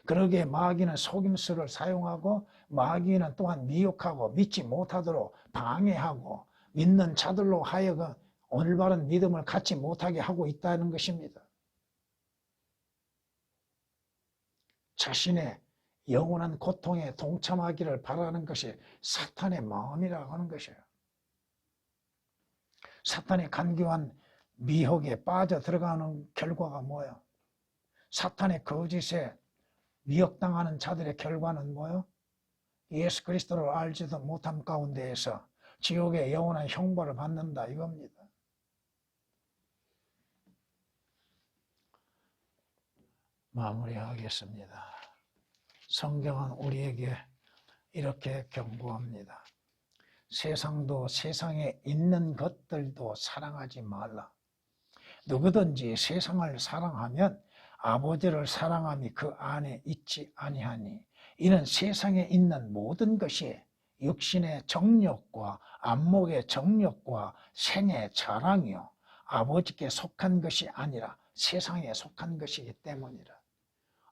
그러기에 마귀는 속임수를 사용하고 마귀는 또한 미혹하고 믿지 못하도록 방해하고 믿는 자들로 하여금 올바른 믿음을 갖지 못하게 하고 있다는 것입니다. 자신의 영원한 고통에 동참하기를 바라는 것이 사탄의 마음이라고 하는 것이에요. 사탄의 간교한 미혹에 빠져 들어가는 결과가 뭐예요? 사탄의 거짓에 미혹당하는 자들의 결과는 뭐예요? 예수 그리스도를 알지도 못함 가운데에서 지옥의 영원한 형벌을 받는다 이겁니다. 마무리하겠습니다. 성경은 우리에게 이렇게 경고합니다. 세상도 세상에 있는 것들도 사랑하지 말라. 누구든지 세상을 사랑하면 아버지를 사랑함이 그 안에 있지 아니하니 이는 세상에 있는 모든 것이 육신의 정욕과 안목의 정욕과 생의 자랑이요 아버지께 속한 것이 아니라 세상에 속한 것이기 때문이라.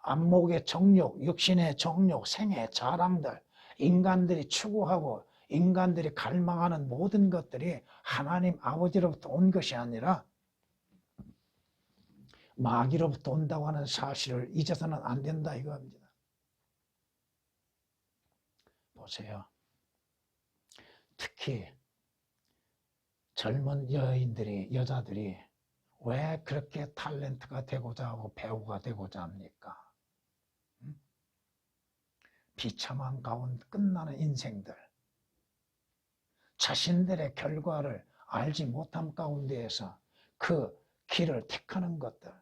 안목의 정욕, 육신의 정욕, 생의 자랑들, 인간들이 추구하고 인간들이 갈망하는 모든 것들이 하나님 아버지로부터 온 것이 아니라 마귀로부터 온다고 하는 사실을 잊어서는 안 된다 이겁니다. 보세요. 특히 젊은 여자들이 왜 그렇게 탤런트가 되고자 하고 배우가 되고자 합니까? 비참한 가운데 끝나는 인생들, 자신들의 결과를 알지 못함 가운데에서 그 길을 택하는 것들,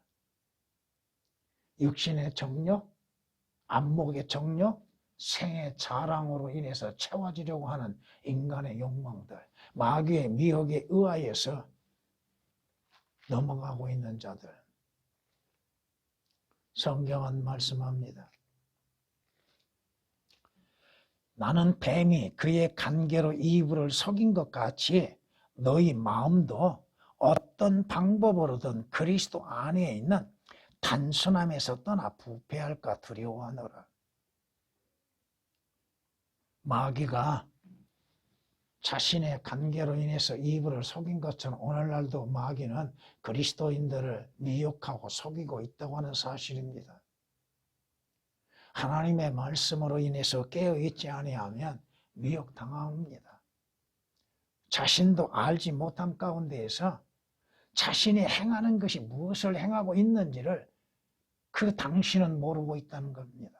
육신의 정욕, 안목의 정욕, 생의 자랑으로 인해서 채워지려고 하는 인간의 욕망들, 마귀의 미혹에 의하여서 넘어가고 있는 자들. 성경은 말씀합니다. 나는 뱀이 그의 간계로 이불을 속인 것 같이 너희 마음도 어떤 방법으로든 그리스도 안에 있는 단순함에서 떠나 부패할까 두려워하노라. 마귀가 자신의 간계로 인해서 이불을 속인 것처럼 오늘날도 마귀는 그리스도인들을 미혹하고 속이고 있다고 하는 사실입니다. 하나님의 말씀으로 인해서 깨어있지 아니하면 미혹당합니다. 자신도 알지 못함 가운데에서 자신이 행하는 것이 무엇을 행하고 있는지를 그 당신은 모르고 있다는 겁니다.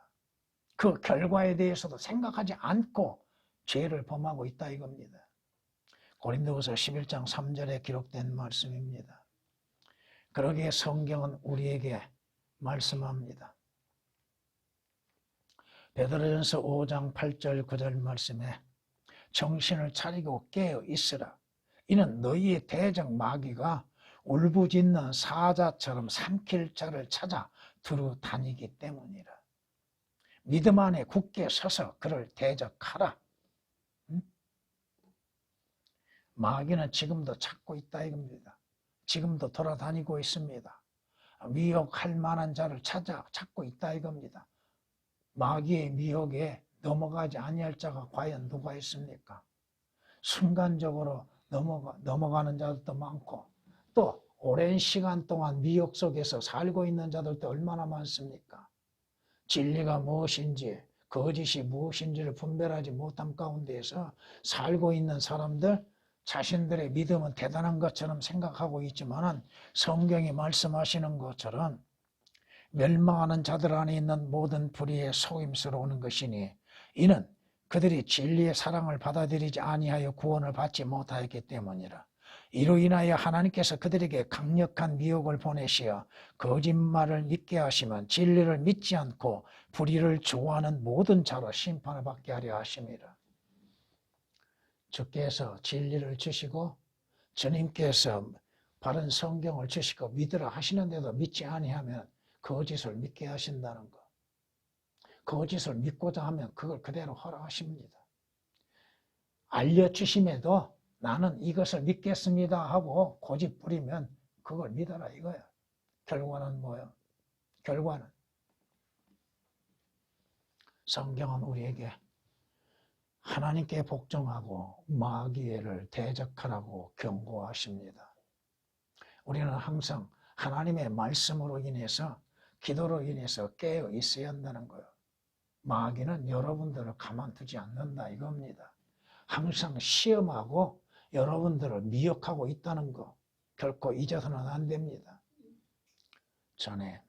그 결과에 대해서도 생각하지 않고 죄를 범하고 있다 이겁니다. 고린도후서 11장 3절에 기록된 말씀입니다. 그러기에 성경은 우리에게 말씀합니다. 베드로전서 5장 8절 9절 말씀에 정신을 차리고 깨어 있으라. 이는 너희의 대적 마귀가 울부짖는 사자처럼 삼킬 자를 찾아 두루 다니기 때문이라. 믿음 안에 굳게 서서 그를 대적하라. 마귀는 지금도 찾고 있다 이겁니다. 지금도 돌아다니고 있습니다. 미혹할 만한 자를 찾고 있다 이겁니다. 마귀의 미혹에 넘어가지 아니할 자가 과연 누가 있습니까? 순간적으로 넘어가는 자들도 많고 또 오랜 시간 동안 미혹 속에서 살고 있는 자들도 얼마나 많습니까? 진리가 무엇인지 거짓이 무엇인지를 분별하지 못함 가운데에서 살고 있는 사람들, 자신들의 믿음은 대단한 것처럼 생각하고 있지만 성경이 말씀하시는 것처럼 멸망하는 자들 안에 있는 모든 불의의 속임수로 오는 것이니 이는 그들이 진리의 사랑을 받아들이지 아니하여 구원을 받지 못하였기 때문이라. 이로 인하여 하나님께서 그들에게 강력한 미혹을 보내시어 거짓말을 믿게 하시면 진리를 믿지 않고 불의를 좋아하는 모든 자로 심판을 받게 하려 하심이라. 주께서 진리를 주시고 주님께서 바른 성경을 주시고 믿으라 하시는데도 믿지 아니하면 거짓을 믿게 하신다는 것. 거짓을 믿고자 하면 그걸 그대로 허락하십니다. 알려주심에도 나는 이것을 믿겠습니다 하고 고집 부리면 그걸 믿어라 이거야. 결과는 뭐야? 결과는 성경은 우리에게 하나님께 복종하고 마귀를 대적하라고 경고하십니다. 우리는 항상 하나님의 말씀으로 인해서 기도로 인해서 깨어 있어야 한다는 거예요. 마귀는 여러분들을 가만두지 않는다 이겁니다. 항상 시험하고 여러분들을 미혹하고 있다는 거 결코 잊어서는 안 됩니다. 전에